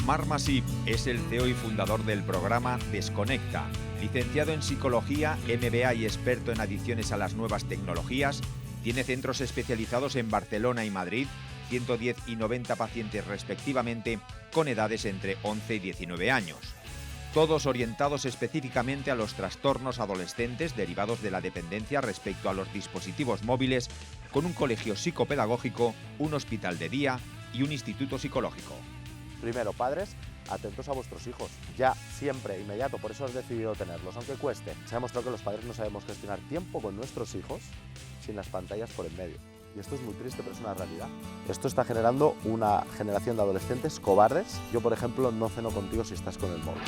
Marc Masip es el CEO y fundador del programa Desconecta. Licenciado en Psicología, MBA y experto en adicciones a las nuevas tecnologías, tiene centros especializados en Barcelona y Madrid, 110 y 90 pacientes respectivamente, con edades entre 11 y 19 años. Todos orientados específicamente a los trastornos adolescentes derivados de la dependencia respecto a los dispositivos móviles, con un colegio psicopedagógico, un hospital de día y un instituto psicológico. Primero, padres, atentos a vuestros hijos, ya, siempre, inmediato, por eso has decidido tenerlos, aunque cueste. Se ha demostrado que los padres no sabemos gestionar tiempo con nuestros hijos sin las pantallas por en medio. Y esto es muy triste, pero es una realidad. Esto está generando una generación de adolescentes cobardes. Yo, por ejemplo, no ceno contigo si estás con el móvil.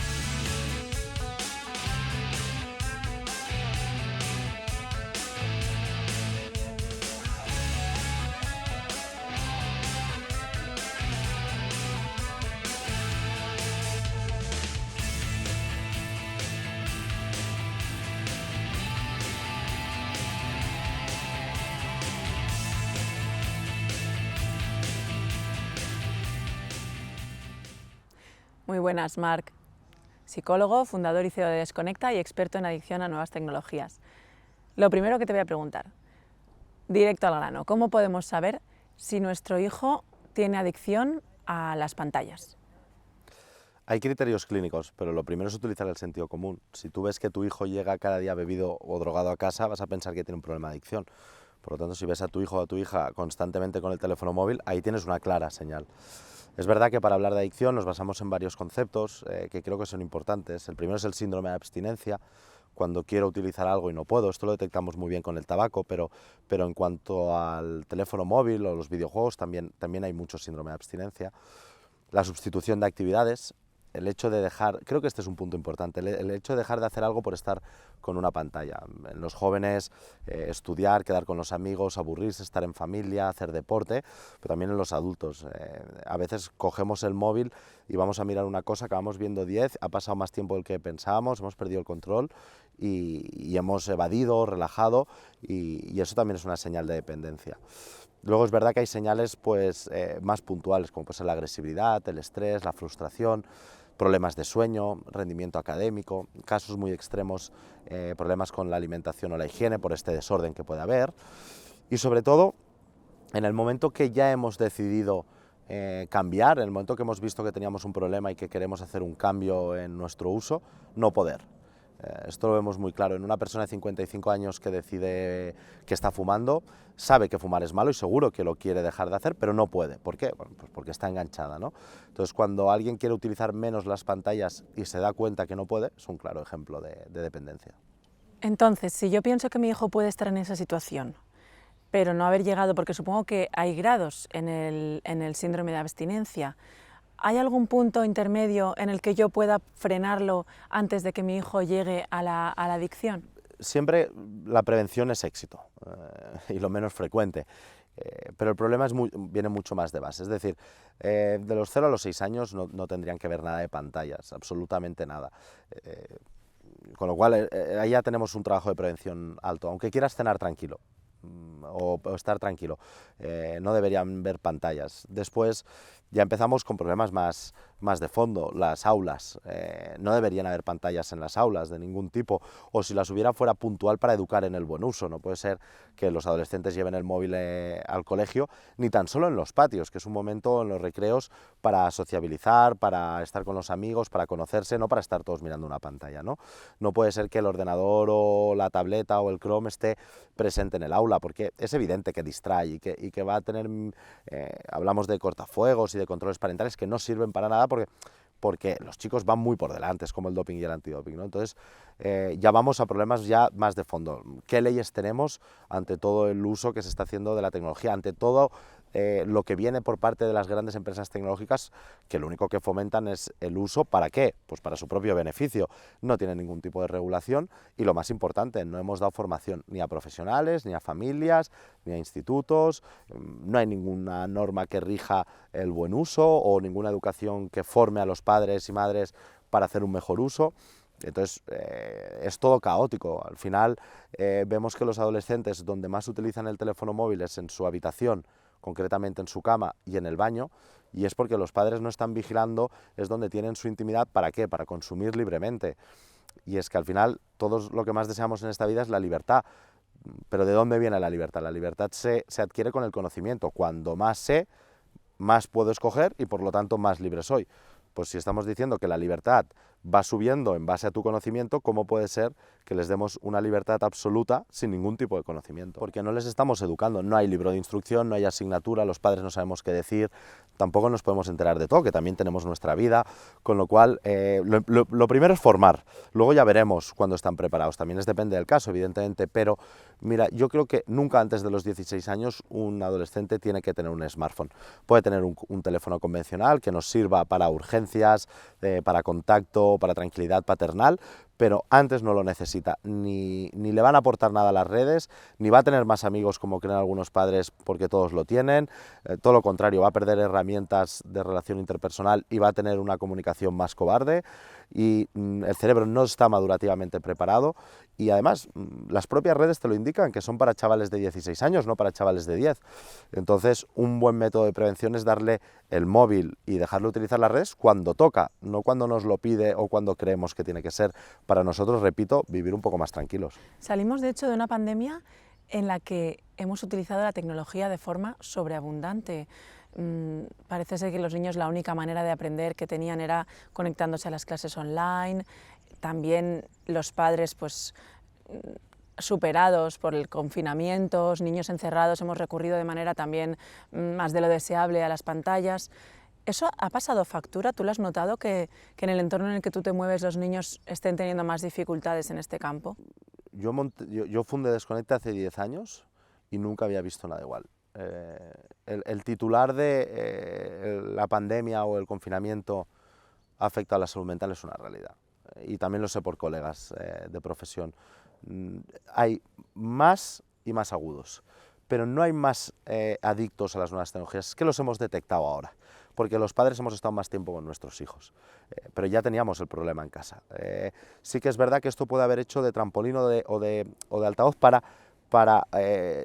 Muy buenas, Marc. Psicólogo, fundador y CEO de Desconecta y experto en adicción a nuevas tecnologías. Lo primero que te voy a preguntar, directo al grano, ¿cómo podemos saber si nuestro hijo tiene adicción a las pantallas? Hay criterios clínicos, pero lo primero es utilizar el sentido común. Si tú ves que tu hijo llega cada día bebido o drogado a casa, vas a pensar que tiene un problema de adicción. Por lo tanto, si ves a tu hijo o a tu hija constantemente con el teléfono móvil, ahí tienes una clara señal. Es verdad que para hablar de adicción nos basamos en varios conceptos que creo que son importantes. El primero es el síndrome de abstinencia, cuando quiero utilizar algo y no puedo. Esto lo detectamos muy bien con el tabaco, pero en cuanto al teléfono móvil o los videojuegos también hay mucho síndrome de abstinencia. La sustitución de actividades, el hecho de dejar, creo que este es un punto importante, el hecho de dejar de hacer algo por estar con una pantalla. En los jóvenes, estudiar, quedar con los amigos, aburrirse, estar en familia, hacer deporte, pero también en los adultos. A veces cogemos el móvil y vamos a mirar una cosa, acabamos viendo 10, ha pasado más tiempo del que pensábamos, hemos perdido el control y hemos evadido, relajado, y eso también es una señal de dependencia. Luego es verdad que hay señales más puntuales, como puede ser la agresividad, el estrés, la frustración, problemas de sueño, rendimiento académico, casos muy extremos, problemas con la alimentación o la higiene por este desorden que puede haber. Y sobre todo, en el momento que ya hemos decidido cambiar, en el momento que hemos visto que teníamos un problema y que queremos hacer un cambio en nuestro uso, no poder. Esto lo vemos muy claro en una persona de 55 años que decide que está fumando, sabe que fumar es malo y seguro que lo quiere dejar de hacer, pero no puede. ¿Por qué? Bueno, pues porque está enganchada, ¿no? Entonces, cuando alguien quiere utilizar menos las pantallas y se da cuenta que no puede, es un claro ejemplo de dependencia. Entonces, si yo pienso que mi hijo puede estar en esa situación, pero no haber llegado, porque supongo que hay grados en el síndrome de abstinencia, ¿hay algún punto intermedio en el que yo pueda frenarlo antes de que mi hijo llegue a la adicción? Siempre la prevención es éxito y lo menos frecuente, pero el problema viene mucho más de base. Es decir, de los 0 a los 6 años no tendrían que ver nada de pantallas, absolutamente nada. Con lo cual, ahí ya tenemos un trabajo de prevención alto. Aunque quieras cenar tranquilo o estar tranquilo, no deberían ver pantallas. Después ya empezamos con problemas más de fondo. Las aulas, no deberían haber pantallas en las aulas de ningún tipo, o si las hubiera fuera puntual para educar en el buen uso. No puede ser que los adolescentes lleven el móvil al colegio, ni tan solo en los patios, que es un momento en los recreos para sociabilizar, para estar con los amigos, para conocerse, no para estar todos mirando una pantalla, ¿no? No puede ser que el ordenador o la tableta o el Chrome esté presente en el aula, porque es evidente que distrae y que va a tener, hablamos de cortafuegos y de controles parentales que no sirven para nada porque los chicos van muy por delante, es como el doping y el antidoping, ¿no? Entonces ya vamos a problemas ya más de fondo. ¿Qué leyes tenemos ante todo el uso que se está haciendo de la tecnología, ante todo lo que viene por parte de las grandes empresas tecnológicas, que lo único que fomentan es el uso? ¿Para qué? Pues para su propio beneficio. No tienen ningún tipo de regulación y, lo más importante, no hemos dado formación ni a profesionales, ni a familias, ni a institutos. No hay ninguna norma que rija el buen uso o ninguna educación que forme a los padres y madres para hacer un mejor uso. Entonces es todo caótico. Al final vemos que los adolescentes donde más utilizan el teléfono móvil es en su habitación, concretamente en su cama y en el baño, y es porque los padres no están vigilando, es donde tienen su intimidad. ¿Para qué? Para consumir libremente. Y es que al final todos lo que más deseamos en esta vida es la libertad. Pero ¿de dónde viene la libertad? La libertad se adquiere con el conocimiento. Cuando más sé, más puedo escoger y por lo tanto más libre soy. Pues si estamos diciendo que la libertad va subiendo en base a tu conocimiento, ¿cómo puede ser que les demos una libertad absoluta sin ningún tipo de conocimiento? Porque no les estamos educando, no hay libro de instrucción, no hay asignatura, los padres no sabemos qué decir, tampoco nos podemos enterar de todo, que también tenemos nuestra vida, con lo cual lo primero es formar, luego ya veremos cuando están preparados, también depende del caso, evidentemente, pero mira, yo creo que nunca antes de los 16 años un adolescente tiene que tener un smartphone. Puede tener un teléfono convencional que nos sirva para urgencias, para contacto, para tranquilidad paternal, pero antes no lo necesita, ni le van a aportar nada a las redes, ni va a tener más amigos como creen algunos padres porque todos lo tienen, todo lo contrario, va a perder herramientas de relación interpersonal y va a tener una comunicación más cobarde, y el cerebro no está madurativamente preparado, y además las propias redes te lo indican, que son para chavales de 16 años, no para chavales de 10. Entonces un buen método de prevención es darle el móvil y dejarle utilizar las redes cuando toca, no cuando nos lo pide o cuando creemos que tiene que ser, para nosotros, repito, vivir un poco más tranquilos. Salimos de hecho de una pandemia en la que hemos utilizado la tecnología de forma sobreabundante. Parece ser que los niños la única manera de aprender que tenían era conectándose a las clases online. También los padres, pues, superados por el confinamiento, niños encerrados, hemos recurrido de manera también más de lo deseable a las pantallas. ¿Eso ha pasado factura? ¿Tú lo has notado, que en el entorno en el que tú te mueves los niños estén teniendo más dificultades en este campo? Yo fundé Desconecta hace 10 años y nunca había visto nada igual. El titular de la pandemia o el confinamiento ha afectado a la salud mental es una realidad. Y también lo sé por colegas de profesión. Hay más y más agudos, pero no hay más adictos a las nuevas tecnologías. Es que los hemos detectado ahora, porque los padres hemos estado más tiempo con nuestros hijos, pero ya teníamos el problema en casa. Sí que es verdad que esto puede haber hecho de trampolín o de altavoz para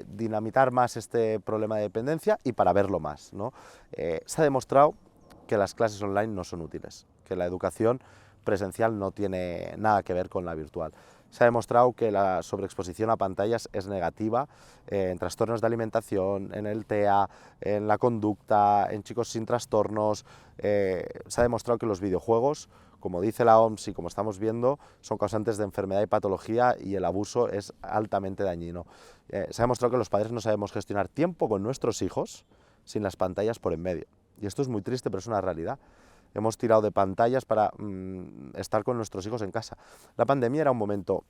dinamitar más este problema de dependencia y para verlo más, ¿no? Se ha demostrado que las clases online no son útiles, que la educación presencial no tiene nada que ver con la virtual. Se ha demostrado que la sobreexposición a pantallas es negativa en trastornos de alimentación, en el TEA, en la conducta, en chicos sin trastornos. Se ha demostrado que los videojuegos, como dice la OMS y como estamos viendo, son causantes de enfermedad y patología, y el abuso es altamente dañino. Se ha demostrado que los padres no sabemos gestionar tiempo con nuestros hijos sin las pantallas por en medio. Y esto es muy triste, pero es una realidad. Hemos tirado de pantallas para estar con nuestros hijos en casa. La pandemia era un momento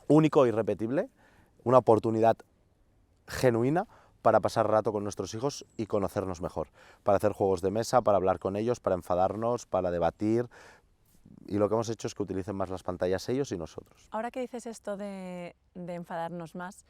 único e irrepetible, una oportunidad genuina para pasar rato con nuestros hijos y conocernos mejor, para hacer juegos de mesa, para hablar con ellos, para enfadarnos, para debatir, y lo que hemos hecho es que utilicen más las pantallas ellos y nosotros. Ahora que dices esto de enfadarnos más,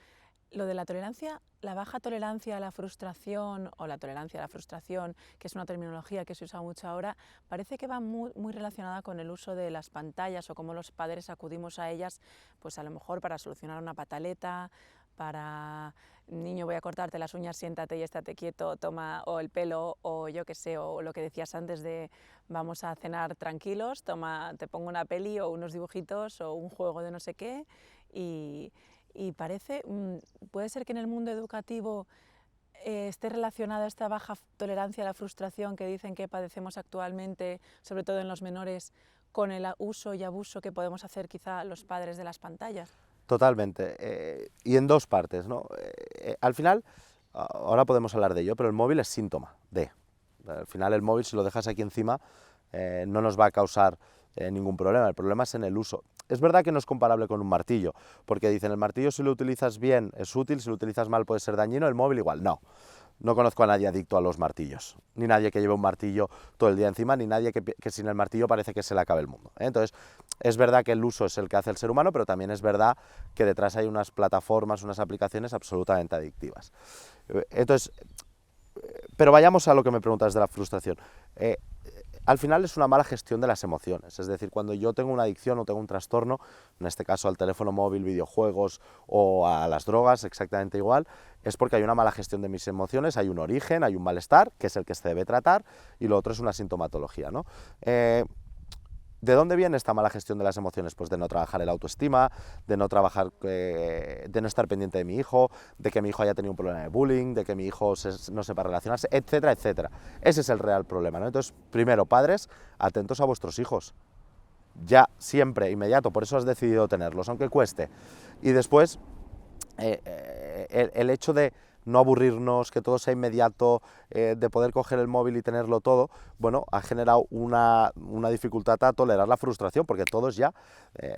lo de la tolerancia, la baja tolerancia a la frustración, o la tolerancia a la frustración, que es una terminología que se usa mucho ahora, parece que va muy relacionada con el uso de las pantallas o cómo los padres acudimos a ellas, pues a lo mejor para solucionar una pataleta, para niño, voy a cortarte las uñas, siéntate y estate quieto, toma, o el pelo, o yo qué sé, o lo que decías antes de vamos a cenar tranquilos, toma, te pongo una peli o unos dibujitos o un juego de no sé qué, y parece, puede ser que en el mundo educativo esté relacionada esta baja tolerancia a la frustración que dicen que padecemos actualmente, sobre todo en los menores, con el uso y abuso que podemos hacer quizá los padres de las pantallas. Totalmente, y en dos partes, ¿no? Al final, ahora podemos hablar de ello, pero el móvil es síntoma de. Al final el móvil, si lo dejas aquí encima, no nos va a causar ningún problema. El problema es en el uso. Es verdad que no es comparable con un martillo, porque dicen el martillo si lo utilizas bien es útil, si lo utilizas mal puede ser dañino, el móvil igual, no. No conozco a nadie adicto a los martillos, ni nadie que lleve un martillo todo el día encima, ni nadie que sin el martillo parece que se le acabe el mundo. Entonces, es verdad que el uso es el que hace el ser humano, pero también es verdad que detrás hay unas plataformas, unas aplicaciones absolutamente adictivas. Entonces, pero vayamos a lo que me preguntas de la frustración. al final es una mala gestión de las emociones. Es decir, cuando yo tengo una adicción o tengo un trastorno, en este caso al teléfono móvil, videojuegos o a las drogas, exactamente igual, es porque hay una mala gestión de mis emociones, hay un origen, hay un malestar, que es el que se debe tratar, y lo otro es una sintomatología, ¿no? ¿De dónde viene esta mala gestión de las emociones? Pues de no trabajar el autoestima, de no trabajar, de no estar pendiente de mi hijo, de que mi hijo haya tenido un problema de bullying, de que mi hijo no sepa relacionarse, etcétera, etcétera. Ese es el real problema, ¿no? Entonces, primero, padres, atentos a vuestros hijos. Ya, siempre, inmediato, por eso has decidido tenerlos, aunque cueste. Y después, el hecho de no aburrirnos, que todo sea inmediato, de poder coger el móvil y tenerlo todo, bueno, ha generado una dificultad a tolerar la frustración, porque todos ya,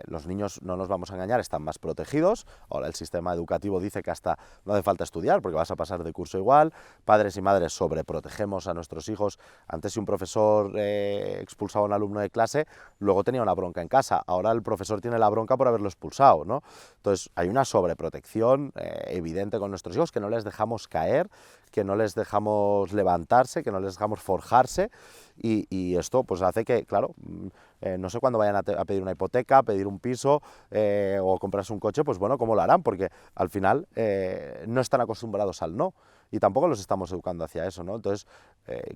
los niños, no nos vamos a engañar, están más protegidos. Ahora el sistema educativo dice que hasta no hace falta estudiar, porque vas a pasar de curso igual. Padres y madres sobreprotegemos a nuestros hijos. Antes, si un profesor expulsaba a un alumno de clase, luego tenía una bronca en casa. Ahora el profesor tiene la bronca por haberlo expulsado, ¿no? Entonces hay una sobreprotección evidente con nuestros hijos, que no les dejamos caer, que no les dejamos levantarse, que no les dejamos forjarse, y esto pues hace que, claro, no sé cuándo vayan a pedir una hipoteca, pedir un piso o comprarse un coche, pues bueno, ¿cómo lo harán? Porque al final no están acostumbrados al no, y tampoco los estamos educando hacia eso, ¿no? Entonces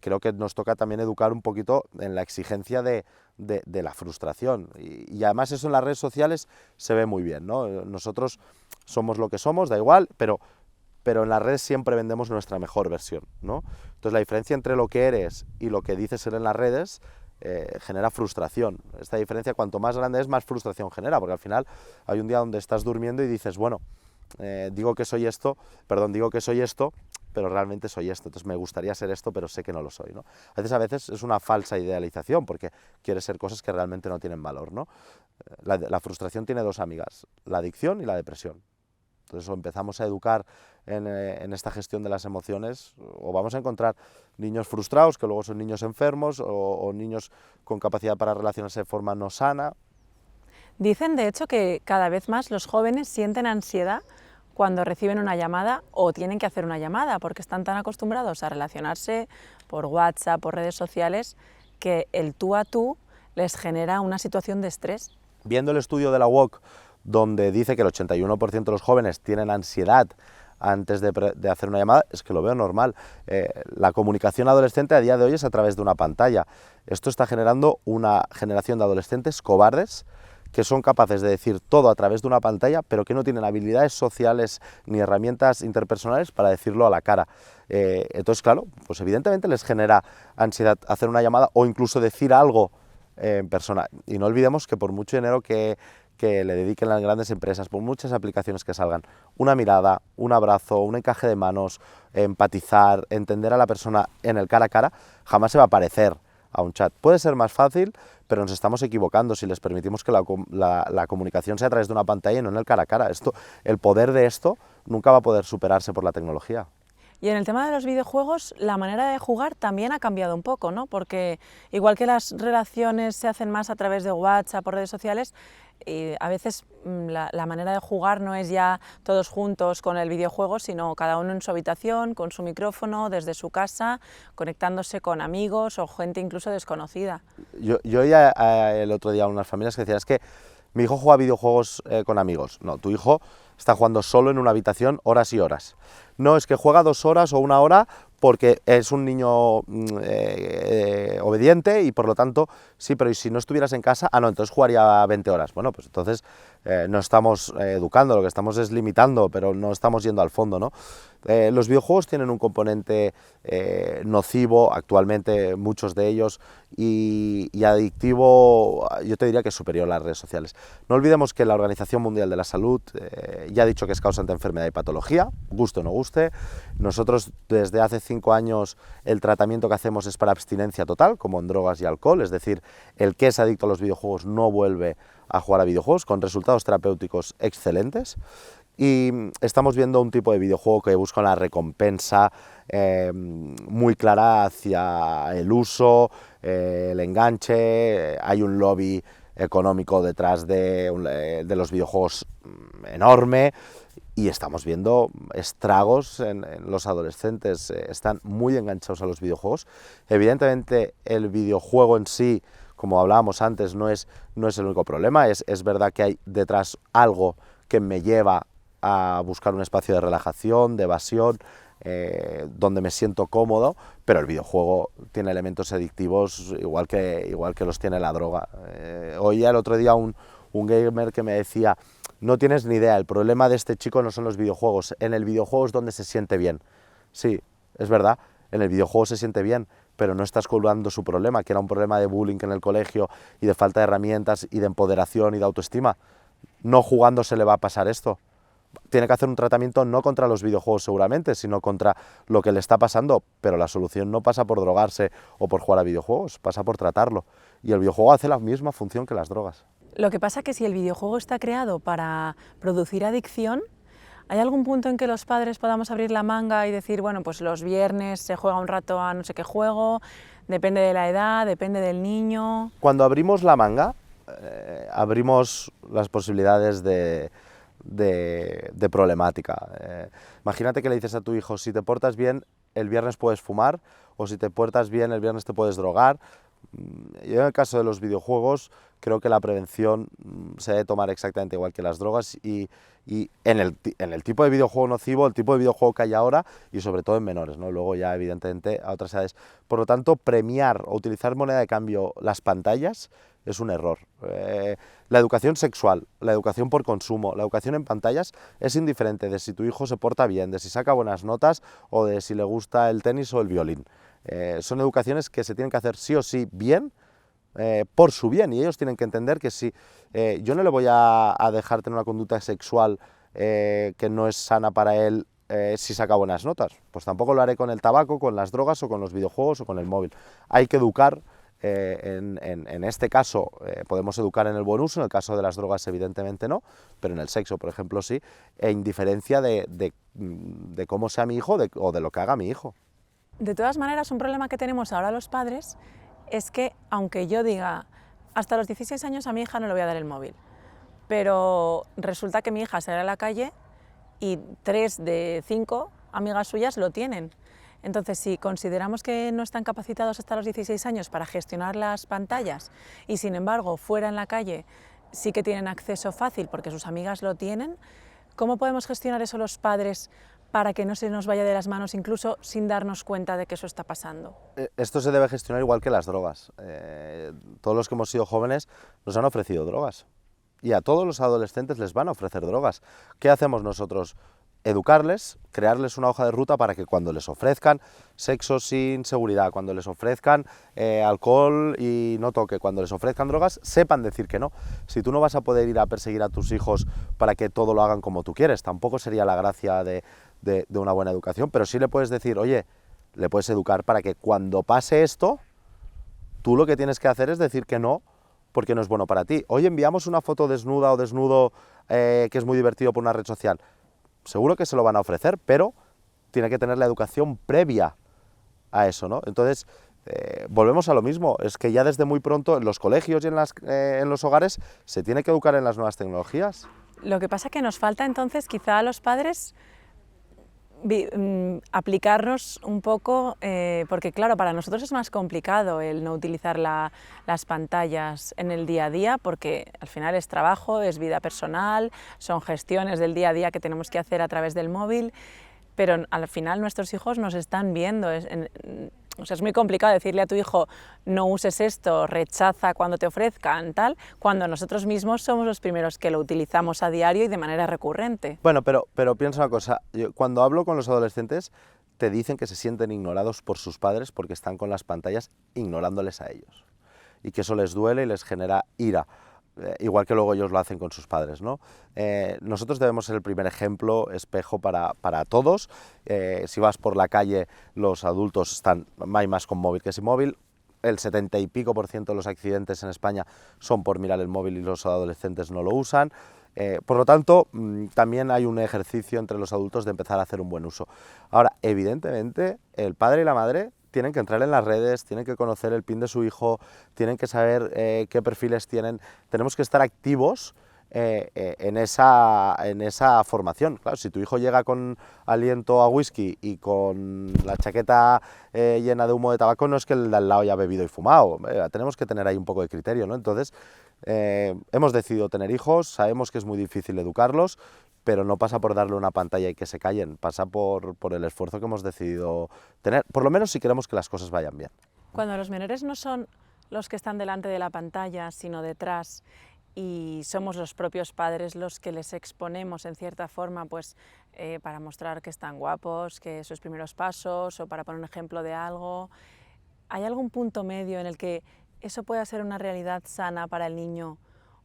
creo que nos toca también educar un poquito en la exigencia de la frustración, y además eso en las redes sociales se ve muy bien, ¿no? Nosotros somos lo que somos, da igual, pero en las redes siempre vendemos nuestra mejor versión, ¿no? Entonces la diferencia entre lo que eres y lo que dices ser en las redes genera frustración. Esta diferencia, cuanto más grande es, más frustración genera, porque al final hay un día donde estás durmiendo y dices, bueno, digo que soy esto, pero realmente soy esto, entonces me gustaría ser esto, pero sé que no lo soy, ¿no? A veces es una falsa idealización, porque quieres ser cosas que realmente no tienen valor, ¿no? La frustración tiene dos amigas, la adicción y la depresión. Entonces, o empezamos a educar en esta gestión de las emociones, o vamos a encontrar niños frustrados, que luego son niños enfermos, o niños con capacidad para relacionarse de forma no sana. Dicen, de hecho, que cada vez más los jóvenes sienten ansiedad cuando reciben una llamada o tienen que hacer una llamada, porque están tan acostumbrados a relacionarse por WhatsApp, por redes sociales, que el tú a tú les genera una situación de estrés. Viendo el estudio de la UOC, donde dice que el 81% de los jóvenes tienen ansiedad antes de hacer una llamada, es que lo veo normal. La comunicación adolescente a día de hoy es a través de una pantalla. Esto está generando una generación de adolescentes cobardes, que son capaces de decir todo a través de una pantalla, pero que no tienen habilidades sociales ni herramientas interpersonales para decirlo a la cara. Entonces, claro, pues evidentemente les genera ansiedad hacer una llamada o incluso decir algo en persona. Y no olvidemos que por mucho dinero que le dediquen las grandes empresas, por muchas aplicaciones que salgan, una mirada, un abrazo, un encaje de manos, empatizar, entender a la persona en el cara a cara, jamás se va a parecer a un chat. Puede ser más fácil, pero nos estamos equivocando si les permitimos que la comunicación sea a través de una pantalla y no en el cara a cara. El poder de esto nunca va a poder superarse por la tecnología. Y en el tema de los videojuegos, la manera de jugar también ha cambiado un poco, ¿no? Porque igual que las relaciones se hacen más a través de WhatsApp o redes sociales, a veces la manera de jugar no es ya todos juntos con el videojuego, sino cada uno en su habitación, con su micrófono, desde su casa, conectándose con amigos o gente incluso desconocida. Yo oía el otro día a unas familias que decían, es que mi hijo juega videojuegos con amigos. No, tu hijo está jugando solo en una habitación horas y horas. No, es que juega 2 horas o 1 hora porque es un niño obediente y por lo tanto, sí, pero ¿y si no estuvieras en casa? Ah, no, entonces jugaría 20 horas. Bueno, pues entonces no estamos educando, lo que estamos es limitando, pero no estamos yendo al fondo, ¿no? Los videojuegos tienen un componente nocivo, actualmente muchos de ellos, y adictivo, yo te diría que es superior a las redes sociales. No olvidemos que la Organización Mundial de la Salud ya ha dicho que es causante de enfermedad y patología, guste o no guste. Nosotros desde hace 5 años el tratamiento que hacemos es para abstinencia total, como en drogas y alcohol, es decir, el que es adicto a los videojuegos no vuelve a jugar a videojuegos, con resultados terapéuticos excelentes. Y estamos viendo un tipo de videojuego que busca una recompensa muy clara hacia el uso, el enganche. Hay un lobby económico detrás de los videojuegos enorme, y estamos viendo estragos en los adolescentes, están muy enganchados a los videojuegos. Evidentemente el videojuego en sí, como hablábamos antes, no es el único problema, es verdad que hay detrás algo que me lleva a buscar un espacio de relajación, de evasión, donde me siento cómodo, pero el videojuego tiene elementos adictivos igual que los tiene la droga. Oía el otro día un gamer que me decía: no tienes ni idea, el problema de este chico no son los videojuegos, en el videojuego es donde se siente bien. Sí, es verdad, en el videojuego se siente bien, pero no estás curando su problema, que era un problema de bullying en el colegio y de falta de herramientas y de empoderación y de autoestima. No jugando se le va a pasar esto. Tiene que hacer un tratamiento no contra los videojuegos seguramente, sino contra lo que le está pasando, pero la solución no pasa por drogarse o por jugar a videojuegos, pasa por tratarlo. Y el videojuego hace la misma función que las drogas. Lo que pasa es que si el videojuego está creado para producir adicción, ¿hay algún punto en que los padres podamos abrir la manga y decir, bueno, pues los viernes se juega un rato a no sé qué juego, depende de la edad, depende del niño? Cuando abrimos la manga, abrimos las posibilidades de problemática. Imagínate que le dices a tu hijo: si te portas bien, el viernes puedes fumar, o si te portas bien, el viernes te puedes drogar. Yo en el caso de los videojuegos creo que la prevención se debe tomar exactamente igual que las drogas y en el tipo de videojuego nocivo, el tipo de videojuego que hay ahora y sobre todo en menores, ¿no? Luego ya evidentemente a otras edades. Por lo tanto, premiar o utilizar moneda de cambio las pantallas es un error. La educación sexual, la educación por consumo, la educación en pantallas es indiferente de si tu hijo se porta bien, de si saca buenas notas o de si le gusta el tenis o el violín. Son educaciones que se tienen que hacer sí o sí bien, por su bien, y ellos tienen que entender que si yo no le voy a dejar tener una conducta sexual que no es sana para él si saca buenas notas, pues tampoco lo haré con el tabaco, con las drogas o con los videojuegos o con el móvil. Hay que educar. En este caso podemos educar en el buen uso, en el caso de las drogas evidentemente no, pero en el sexo, por ejemplo, sí, e indiferencia de cómo sea mi hijo o de lo que haga mi hijo. De todas maneras, un problema que tenemos ahora los padres es que, aunque yo diga, hasta los 16 años a mi hija no le voy a dar el móvil, pero resulta que mi hija sale a la calle y 3 de 5 amigas suyas lo tienen. Entonces, si consideramos que no están capacitados hasta los 16 años para gestionar las pantallas y, sin embargo, fuera en la calle sí que tienen acceso fácil porque sus amigas lo tienen, ¿cómo podemos gestionar eso los padres para que no se nos vaya de las manos incluso sin darnos cuenta de que eso está pasando? Esto se debe gestionar igual que las drogas. Todos los que hemos sido jóvenes nos han ofrecido drogas y a todos los adolescentes les van a ofrecer drogas. ¿Qué hacemos nosotros? Educarles, crearles una hoja de ruta para que cuando les ofrezcan sexo sin seguridad, cuando les ofrezcan alcohol y no toque, cuando les ofrezcan drogas, sepan decir que no. Si tú no vas a poder ir a perseguir a tus hijos para que todo lo hagan como tú quieres, tampoco sería la gracia de una buena educación, pero sí le puedes decir, oye, le puedes educar para que cuando pase esto, tú lo que tienes que hacer es decir que no, porque no es bueno para ti. Oye, enviamos una foto desnuda o desnudo que es muy divertido por una red social. Seguro que se lo van a ofrecer, pero tiene que tener la educación previa a eso, ¿no? Entonces, volvemos a lo mismo, es que ya desde muy pronto en los colegios y en los hogares se tiene que educar en las nuevas tecnologías. Lo que pasa es que nos falta entonces quizá a los padres aplicarnos un poco, porque claro, para nosotros es más complicado el no utilizar las pantallas en el día a día, porque al final es trabajo, es vida personal, son gestiones del día a día que tenemos que hacer a través del móvil, pero al final nuestros hijos nos están viendo. O sea, es muy complicado decirle a tu hijo no uses esto, rechaza cuando te ofrezcan, tal, cuando nosotros mismos somos los primeros que lo utilizamos a diario y de manera recurrente. Bueno, pero piensa una cosa, cuando hablo con los adolescentes te dicen que se sienten ignorados por sus padres porque están con las pantallas ignorándoles a ellos y que eso les duele y les genera ira. Igual que luego ellos lo hacen con sus padres, ¿no? Nosotros debemos ser el primer ejemplo, espejo para todos. Si vas por la calle, los adultos hay más con móvil que sin móvil. El 70% y pico de los accidentes en España son por mirar el móvil y los adolescentes no lo usan. Por lo tanto, también hay un ejercicio entre los adultos de empezar a hacer un buen uso. Ahora, evidentemente, el padre y la madre tienen que entrar en las redes, tienen que conocer el PIN de su hijo, tienen que saber qué perfiles tienen. Tenemos que estar activos en esa formación. Claro, si tu hijo llega con aliento a whisky y con la chaqueta llena de humo de tabaco, no es que el de al lado haya bebido y fumado, tenemos que tener ahí un poco de criterio, ¿no? Entonces, hemos decidido tener hijos, sabemos que es muy difícil educarlos, pero no pasa por darle una pantalla y que se callen, pasa por el esfuerzo que hemos decidido tener, por lo menos si queremos que las cosas vayan bien. Cuando los menores no son los que están delante de la pantalla, sino detrás, y somos los propios padres los que les exponemos en cierta forma, pues para mostrar que están guapos, que sus primeros pasos, o para poner un ejemplo de algo, ¿hay algún punto medio en el que eso pueda ser una realidad sana para el niño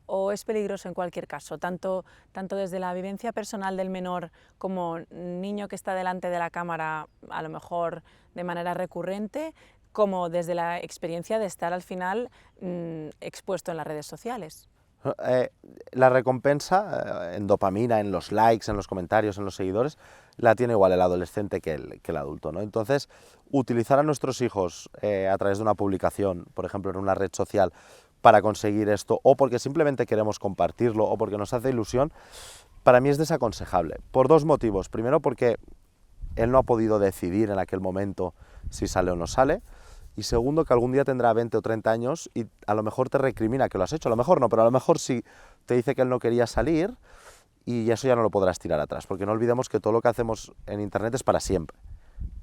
o es peligroso en cualquier caso, tanto desde la vivencia personal del menor como niño que está delante de la cámara, a lo mejor de manera recurrente, como desde la experiencia de estar al final expuesto en las redes sociales? La recompensa en dopamina, en los likes, en los comentarios, en los seguidores, la tiene igual el adolescente que el adulto, ¿no? Entonces, utilizar a nuestros hijos a través de una publicación, por ejemplo, en una red social, para conseguir esto, o porque simplemente queremos compartirlo, o porque nos hace ilusión, para mí es desaconsejable, por dos motivos. Primero, porque él no ha podido decidir en aquel momento si sale o no sale, y segundo, que algún día tendrá 20 o 30 años y a lo mejor te recrimina que lo has hecho, a lo mejor no, pero a lo mejor sí te dice que él no quería salir y eso ya no lo podrás tirar atrás, porque no olvidemos que todo lo que hacemos en Internet es para siempre.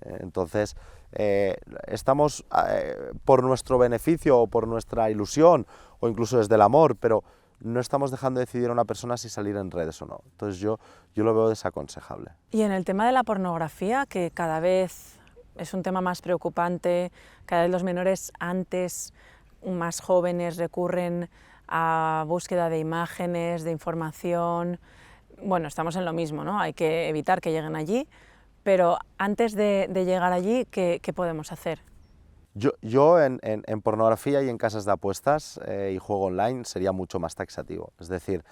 Entonces, estamos por nuestro beneficio o por nuestra ilusión o incluso desde el amor, pero no estamos dejando decidir a una persona si salir en redes o no. Entonces yo lo veo desaconsejable. Y en el tema de la pornografía, que cada vez es un tema más preocupante, cada vez los menores antes, más jóvenes, recurren a búsqueda de imágenes, de información. Bueno, estamos en lo mismo, ¿no? Hay que evitar que lleguen allí, pero antes de llegar allí, ¿qué podemos hacer? Yo en pornografía y en casas de apuestas y juego online sería mucho más taxativo. Es decir,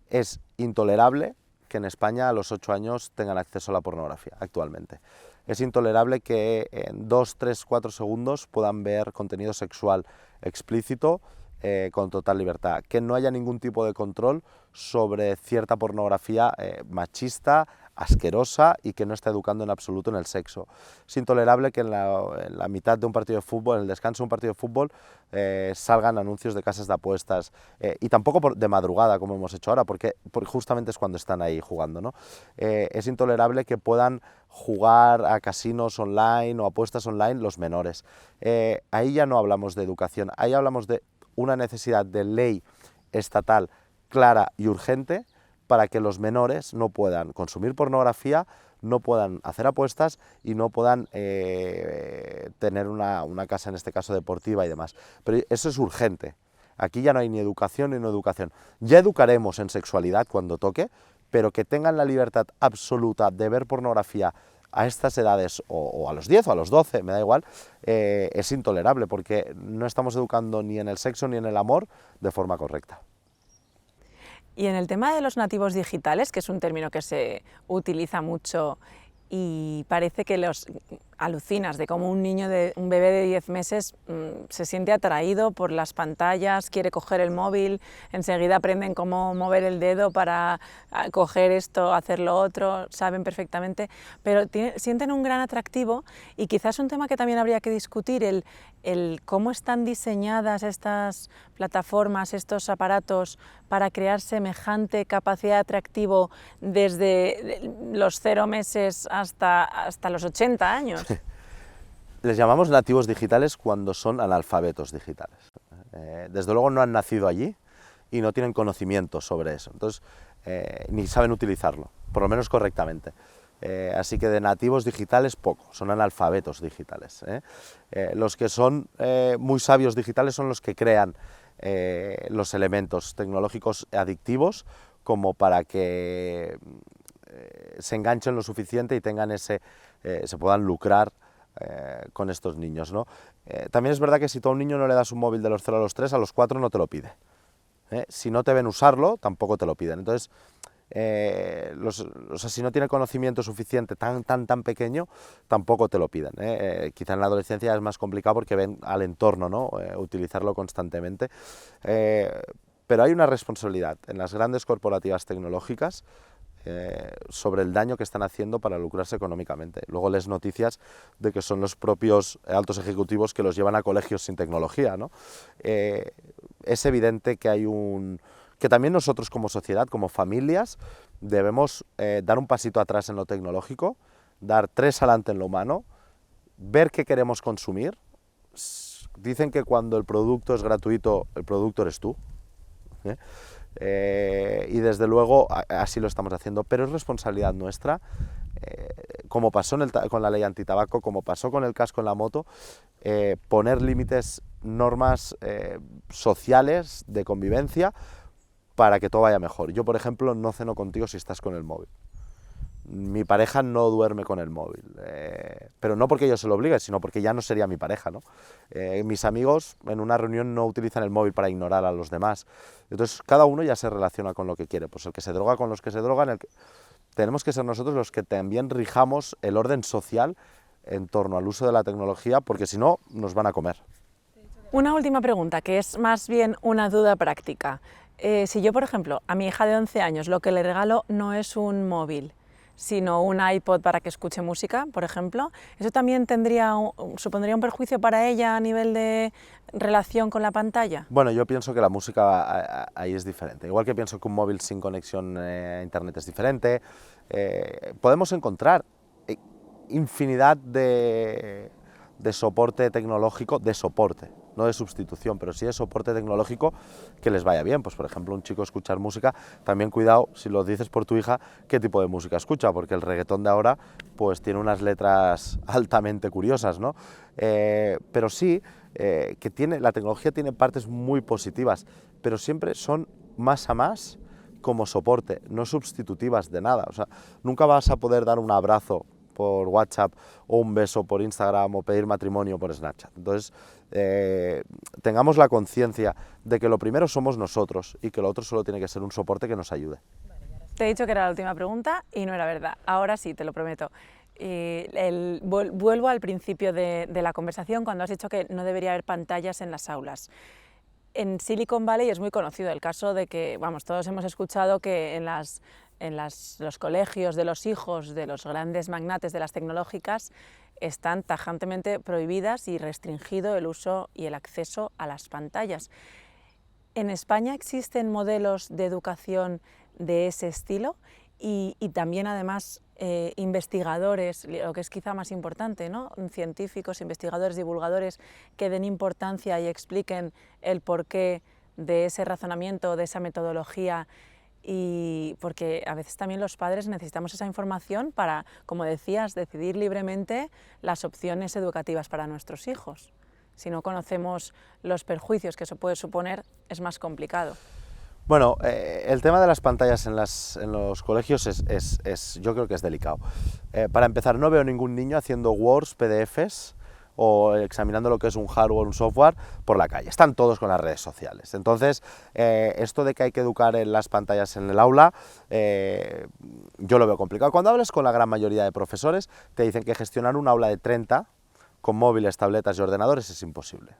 es intolerable que en España a los 8 años tengan acceso a la pornografía actualmente. Es intolerable que en 2, 3, 4 segundos puedan ver contenido sexual explícito con total libertad. Que no haya ningún tipo de control sobre cierta pornografía machista, asquerosa y que no está educando en absoluto en el sexo. Es intolerable que en la mitad de un partido de fútbol, en el descanso de un partido de fútbol, salgan anuncios de casas de apuestas y tampoco de madrugada como hemos hecho ahora, porque justamente es cuando están ahí jugando, ¿no? Es intolerable que puedan jugar a casinos online o apuestas online los menores. Ahí ya no hablamos de educación, ahí hablamos de una necesidad de ley estatal clara y urgente para que los menores no puedan consumir pornografía, no puedan hacer apuestas y no puedan tener una casa, en este caso deportiva y demás. Pero eso es urgente. Aquí ya no hay ni educación ni no educación. Ya educaremos en sexualidad cuando toque, pero que tengan la libertad absoluta de ver pornografía a estas edades, o a los 10 o a los 12, me da igual, es intolerable porque no estamos educando ni en el sexo ni en el amor de forma correcta. Y en el tema de los nativos digitales, que es un término que se utiliza mucho y parece que los alucinas de cómo un bebé de 10 meses se siente atraído por las pantallas, quiere coger el móvil, enseguida aprenden cómo mover el dedo para coger esto, hacer lo otro, saben perfectamente, pero sienten un gran atractivo y quizás un tema que también habría que discutir, el cómo están diseñadas estas plataformas, estos aparatos para crear semejante capacidad de atractivo desde los 0 meses hasta los 80 años. Les llamamos nativos digitales cuando son analfabetos digitales. Desde luego no han nacido allí y no tienen conocimiento sobre eso, entonces ni saben utilizarlo, por lo menos correctamente. Así que de nativos digitales poco, son analfabetos digitales. Los que son muy sabios digitales son los que crean los elementos tecnológicos adictivos como para que se enganchen lo suficiente y tengan se puedan lucrar con estos niños, ¿no? También es verdad que si tú a un niño no le das un móvil de los 0 a los 3, a los 4 no te lo pide. Si no te ven usarlo, tampoco te lo piden. Entonces, si no tiene conocimiento suficiente tan pequeño, tampoco te lo piden. Quizá en la adolescencia es más complicado porque ven al entorno, ¿no? Utilizarlo constantemente. pero hay una responsabilidad en las grandes corporativas tecnológicas sobre el daño que están haciendo para lucrarse económicamente. Luego lees noticias de que son los propios altos ejecutivos que los llevan a colegios sin tecnología, ¿no? Es evidente que que también nosotros como sociedad, como familias, debemos dar un pasito atrás en lo tecnológico, dar 3 adelante en lo humano, ver qué queremos consumir. Dicen que cuando el producto es gratuito, el producto eres tú. Y desde luego así lo estamos haciendo, pero es responsabilidad nuestra, como pasó con la ley antitabaco, como pasó con el casco en la moto, poner límites, normas sociales de convivencia para que todo vaya mejor. Yo, por ejemplo, no ceno contigo si estás con el móvil. Mi pareja no duerme con el móvil, pero no porque yo se lo obligue, sino porque ya no sería mi pareja, ¿no? Mis amigos en una reunión no utilizan el móvil para ignorar a los demás. Entonces cada uno ya se relaciona con lo que quiere, pues el que se droga con los que se drogan. Tenemos que ser nosotros los que también rijamos el orden social en torno al uso de la tecnología, porque si no nos van a comer. Una última pregunta, que es más bien una duda práctica. Si yo, por ejemplo, a mi hija de 11 años lo que le regalo no es un móvil, sino un iPod para que escuche música, por ejemplo, ¿eso también supondría un perjuicio para ella a nivel de relación con la pantalla? Bueno, yo pienso que la música ahí es diferente. Igual que pienso que un móvil sin conexión a internet es diferente, podemos encontrar infinidad de soporte tecnológico, no de sustitución, pero sí de soporte tecnológico que les vaya bien. Pues por ejemplo, un chico escuchar música, también cuidado si lo dices por tu hija, qué tipo de música escucha, porque el reggaetón de ahora pues tiene unas letras altamente curiosas, ¿no? Pero sí que la tecnología tiene partes muy positivas, pero siempre son más a más como soporte, no sustitutivas de nada. O sea, nunca vas a poder dar un abrazo por WhatsApp o un beso por Instagram o pedir matrimonio por Snapchat. Entonces, tengamos la conciencia de que lo primero somos nosotros y que lo otro solo tiene que ser un soporte que nos ayude. Te he dicho que era la última pregunta y no era verdad. Ahora sí, te lo prometo. Vuelvo al principio de la conversación cuando has dicho que no debería haber pantallas en las aulas. En Silicon Valley es muy conocido el caso de que, vamos, todos hemos escuchado que en los colegios de los hijos de los grandes magnates de las tecnológicas están tajantemente prohibidas y restringido el uso y el acceso a las pantallas. ¿En España existen modelos de educación de ese estilo? Y también además investigadores, lo que es quizá más importante, ¿no? Científicos, investigadores, divulgadores que den importancia y expliquen el porqué de ese razonamiento, de esa metodología, y porque a veces también los padres necesitamos esa información para, como decías, decidir libremente las opciones educativas para nuestros hijos. Si no conocemos los perjuicios que eso puede suponer, es más complicado. Bueno, el tema de las pantallas en los colegios yo creo que es delicado. Para empezar, no veo ningún niño haciendo Words, PDFs o examinando lo que es un hardware, un software por la calle. Están todos con las redes sociales. Entonces, esto de que hay que educar en las pantallas en el aula, yo lo veo complicado. Cuando hablas con la gran mayoría de profesores, te dicen que gestionar un aula de 30 con móviles, tabletas y ordenadores es imposible.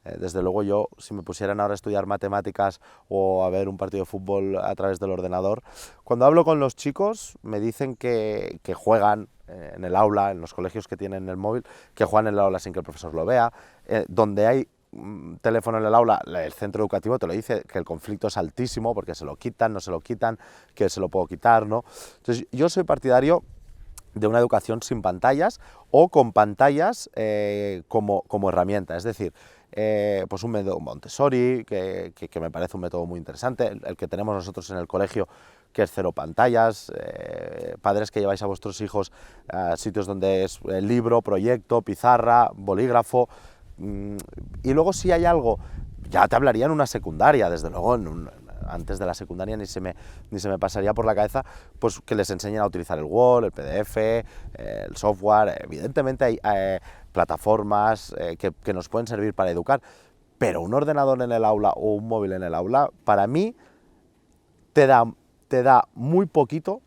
Desde luego yo, si me pusieran ahora a estudiar matemáticas o a ver un partido de fútbol a través del ordenador, cuando hablo con los chicos me dicen que juegan en el aula, en los colegios que tienen el móvil, que juegan en el aula sin que el profesor lo vea, donde hay teléfono en el aula, el centro educativo te lo dice, que el conflicto es altísimo porque se lo quitan, no se lo quitan, que se lo puedo quitar, ¿no? Entonces yo soy partidario de una educación sin pantallas o con pantallas como herramienta, es decir, pues un método Montessori, que me parece un método muy interesante, el que tenemos nosotros en el colegio, que es 0 pantallas, padres que lleváis a vuestros hijos a sitios donde es libro, proyecto, pizarra, bolígrafo, y luego si hay algo, ya te hablaría en una secundaria, desde luego antes de la secundaria ni se me pasaría por la cabeza pues que les enseñen a utilizar el Word, el PDF, el software. Evidentemente hay plataformas que nos pueden servir para educar, pero un ordenador en el aula o un móvil en el aula, para mí, te da muy poquito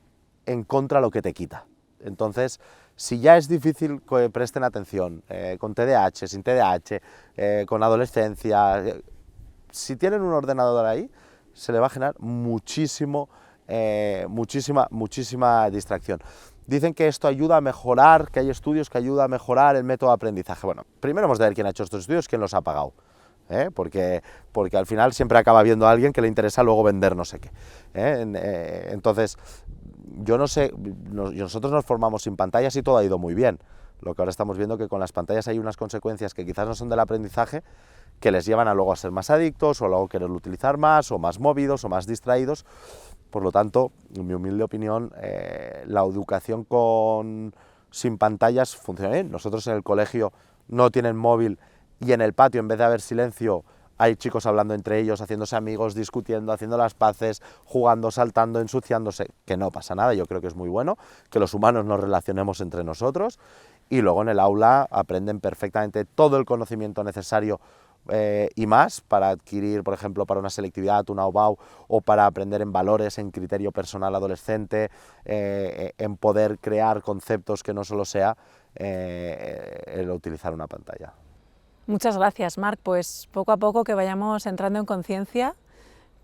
en contra lo que te quita. Entonces, si ya es difícil que presten atención con TDAH, sin TDAH, con adolescencia, si tienen un ordenador ahí, se le va a generar muchísima distracción. Dicen que esto ayuda a mejorar, que hay estudios que ayudan a mejorar el método de aprendizaje. Bueno, primero hemos de ver quién ha hecho estos estudios, quién los ha pagado. Porque al final siempre acaba viendo a alguien que le interesa luego vender no sé qué. Entonces, yo no sé, nosotros nos formamos sin pantallas y todo ha ido muy bien. Lo que ahora estamos viendo que con las pantallas hay unas consecuencias que quizás no son del aprendizaje, que les llevan a luego a ser más adictos, o luego quererlo utilizar más, o más movidos, o más distraídos. Por lo tanto, en mi humilde opinión, la educación sin pantallas funciona bien. Nosotros en el colegio no tienen móvil, y en el patio, en vez de haber silencio, hay chicos hablando entre ellos, haciéndose amigos, discutiendo, haciendo las paces, jugando, saltando, ensuciándose, que no pasa nada. Yo creo que es muy bueno que los humanos nos relacionemos entre nosotros, y luego en el aula aprenden perfectamente todo el conocimiento necesario y más para adquirir, por ejemplo, para una selectividad, una OBAU, o para aprender en valores, en criterio personal adolescente, en poder crear conceptos que no solo sea el utilizar una pantalla. Muchas gracias, Marc. Pues poco a poco que vayamos entrando en conciencia,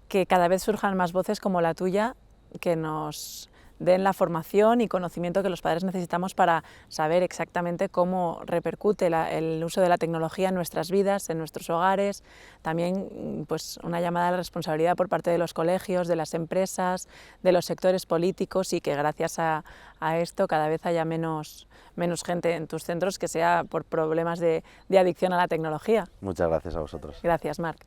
que cada vez surjan más voces como la tuya, que nos den la formación y conocimiento que los padres necesitamos para saber exactamente cómo repercute el uso de la tecnología en nuestras vidas, en nuestros hogares. También pues, una llamada a la responsabilidad por parte de los colegios, de las empresas, de los sectores políticos, y que gracias a esto cada vez haya menos gente en tus centros que sea por problemas de adicción a la tecnología. Muchas gracias a vosotros. Gracias, Marc.